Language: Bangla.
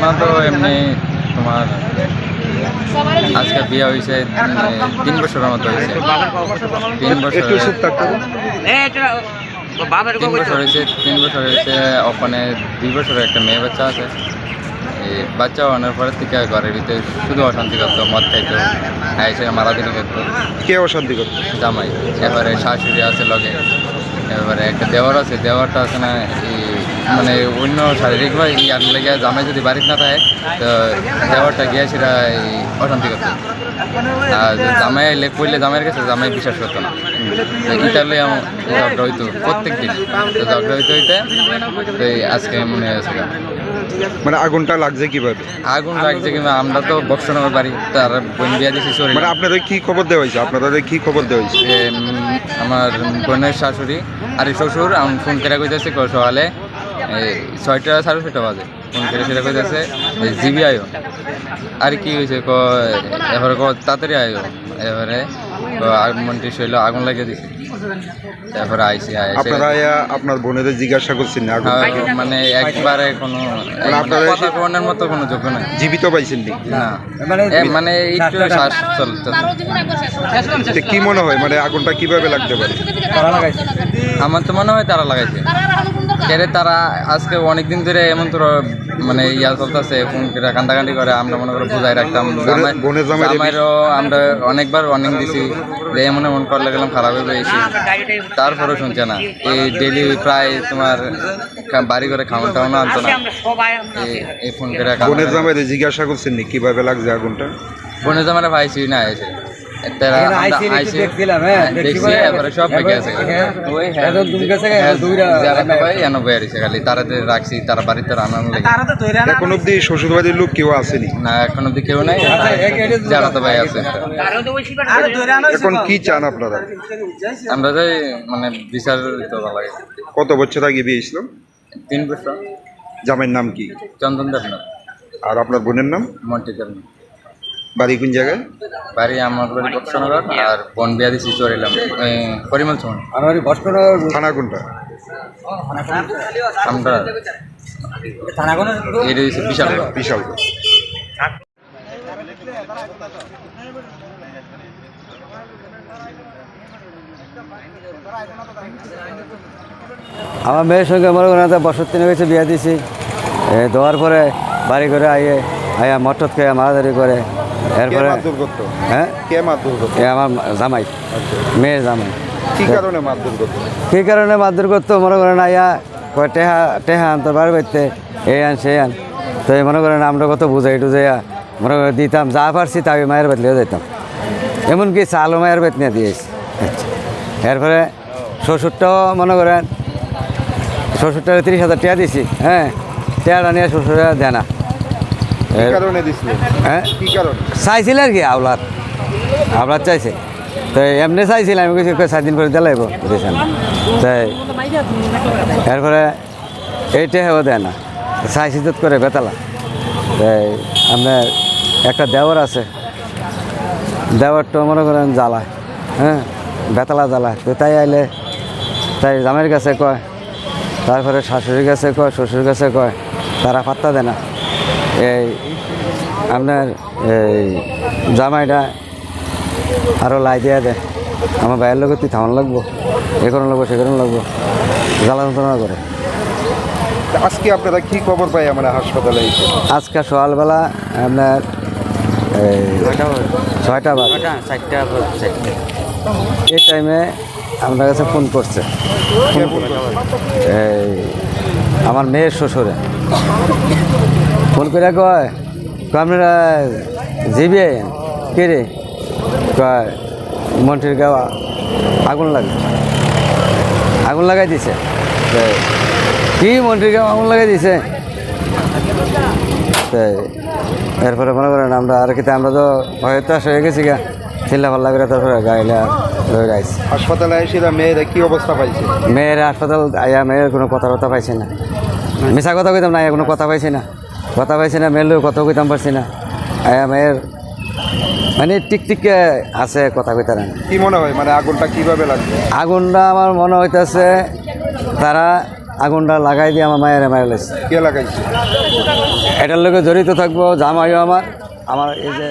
ঘটনা তো এমনি তোমার আজকে বিয়ে হয়েছে 3 বছরের মতো হয়েছে। 3 বছর হয়েছে। ওখানে 2 বছরের একটা মেয়ে বাচ্চা আছে। এই বাচ্চা আনার পরের থেকে ঘরের ভিতরে শুধু অশান্তি করতো, মদ খাইতো, এসে মারাদিনি করতো। কে অশান্তি করতো? জামাই। এবারে শাশুড়ি আছে লগে, এবারে একটা দেওয়ার আছে। দেওয়ারটা আছে না মানে অন্য শারীরিকভাবে ইয়ার লেগে জামাই যদি বাড়িতে না থাকে তো দেওয়ারটা গিয়ে সেটা অশান্তি করতো। আর জামাই করলে জামাইয়ের কাছে জামাই বিশ্বাস করতো না। ইতালি ঝগড়া হইতো প্রত্যেক দিন। তো ঝগড়া হইতে তো আজকে মনে হয়েছে। মানে আগুনটা লাগছে কিভাবে? আগুন লাগছে কিংবা আমরা তো বক্সনগর বাড়ি, তার বোন বিয়া দিয়েছি। মানে আপনাদের কি খবর দেওয়া হয়েছে? আপনাদের কি খবর দেওয়া হয়েছে? আমার বোনের শাশুড়ি আর শ্বশুর আমি ফোন করে কইতেছে সকালে 6টা 6:30 বাজে ফোন করে সেটা কইতেছে জিবি আয়ো। আর কি হয়েছে এবারে তাড়াতাড়ি আয়ো। এবারে মন্ত্রী শৈল আগুন লাগিয়ে দিছে। তারপরে আইসি আপনার বোনেদের জিজ্ঞাসা করছেন না? মানে একবারে কোনো কথা কোনের মতো কোনো যোগ্য নাই। জীবিত পাইছেন না? মানে একটু শ্বাস চলতে। কি মনে হয় মানে আগুনটা কিভাবে লাগতে পারে? আমার তো মনে হয় তারা লাগাইছে। তারা আজকে অনেকদিন ধরে এমন তোর মানে ইয়া চলতেছে, ফোন করে কান্দাকান্দি করে। আমরা মনে করে বুঝাই রাখতাম। জামাইরও আমরা অনেকবার ওয়ার্নিং দিছি যে এমন করলে গেলাম খারাপ হয়ে এসে, তারপরেও শুনছে না। এই ডেলি প্রায় তোমার বাড়ি করে খাওয়ান টাওয়ানো আনতো না। এই ফোন করে বোনের জামাইরে জিজ্ঞাসা করছেন নি কিভাবে লাগছে আগুনটা? বোনের জামাইরা ভাইছি না এসে এখন অব্দি শ্বশুর বাড়ির লোক কেউ আসেনি? না, এখন অব্দি কেউ নাই। যারা তো ভাই আছে। এখন কি চান আপনারা? আমরা যাই মানে বিচার ভালো লাগে। কত বছর আগে বিয়ে ছিল? 3 বছর। জামাইয়ের নাম কি? চন্দন দেবনাথ। আর আপনার বোনের নাম? মন্টি দেবনাথ। বাড়ি কোন জায়গায়? বাড়ি আমার বাড়ি বক্সনগর। আর বোন বিয়া দিছি চড়িলাম পরিমল চৌন। থানা কোনটা? আমরা এটা হচ্ছে বিশাল বিশাল। আমার মেয়ের সঙ্গে মনে করেন বছর 3 হয়েছে বিয়ে দিয়েছি। দেওয়ার পরে বাড়ি করে আইয়া মটত খেয়ে মারাদারি করে। এরপরে হ্যাঁ, কে মারধর করতো? আমার জামাই, মেয়ের জামাই। কি কারণে মারধর করতো? কী কারণে মারধর করতো মনে করেন আইয়া কয় টেহা আনতো বাড়ি বাড়িতে, এই আন সে আন। তো মনে করেন আমরা কত বুঝাই টুজাইয়া মনে করে দিতাম, যা পারছি তাই মায়ের বাতলিও দিতাম। এমনকি চালও মায়ের বাত নিয়ে দিয়েছি। এরপরে শ্বশুরটাও মনে করেন শ্বশুরটাকে 30,000 টাকা দিছি। হ্যাঁ, টাকাটা নিয়ে শ্বশুরে দেয় না। হ্যাঁ, চাইছিল আর কি আওলাদ চাইছে। তো এমনি চাইছিল, আমি কিছু 4 দিন করে দিলাইব বুঝেছেন। তাই এরপরে এইটাও দেয় না, চাইছি তো করে বেতালা। তাই আপনার একটা দেওয়ার আছে, দেওয়ারটা মনে করেন জ্বালায়। হ্যাঁ, বেতালা জ্বালায়। তো তাই আইলে তাই জামাইয়ের কাছে কয়, তারপরে শাশুড়ির কাছে কয়, শ্বশুর কাছে কয়, তারা পাত্তা দেয় না। এই আপনার এই জামাইটা আরও লাই দেওয়া দেয়, আমার ভাইয়ের লোক তুই থামান লাগবো, এ করুন লাগবো, সে করুন লাগবো, জ্বালা যন্ত্রণা করে। আজকে আপনারা কি খবর পাই আমরা হাসপাতালে? আজকে সকালবেলা আপনার 6টা বাজে, এই টাইমে আপনার কাছে ফোন করছে এই আমার মেয়ের শ্বশুরে। ফোন করে কয় আপনারা জিবি কে রে? কয় মন্ত্রীর গাওয়া আগুন লাগাই দিছে। কি মন্ত্রীর গাওয়া আগুন লাগাই দিছে? তাই এরপরে মনে করেন আমরা আর কি আমরা তো হয়তো হয়ে গেছি গা, চিল্লা পাল্লা করে তারপরে গাইলা ধরে আইছি হাসপাতালে। এসে মেয়েরা কি অবস্থা পাইছে? মেয়েরা হাসপাতাল আয়া মেয়ের কোনো কথা পাইছে না, মিশা কথা কইতাম না, কোনো কথা পাইছি না, মেয়ের লোক কথা কইতাম পারছি না। আয়া মেয়ের মানে টিকটিকে আছে, কথা কইতে না। কি মনে হয় মানে আগুনটা কিভাবে লাগবে? আগুনটা আমার মনে হইতেছে তারা আগুনটা লাগাই দিয়ে আমার মায়ের মারা লাগছে। কে লাগাইছে? এটার লোকে জড়িত থাকবো জামাইও আমার এই যে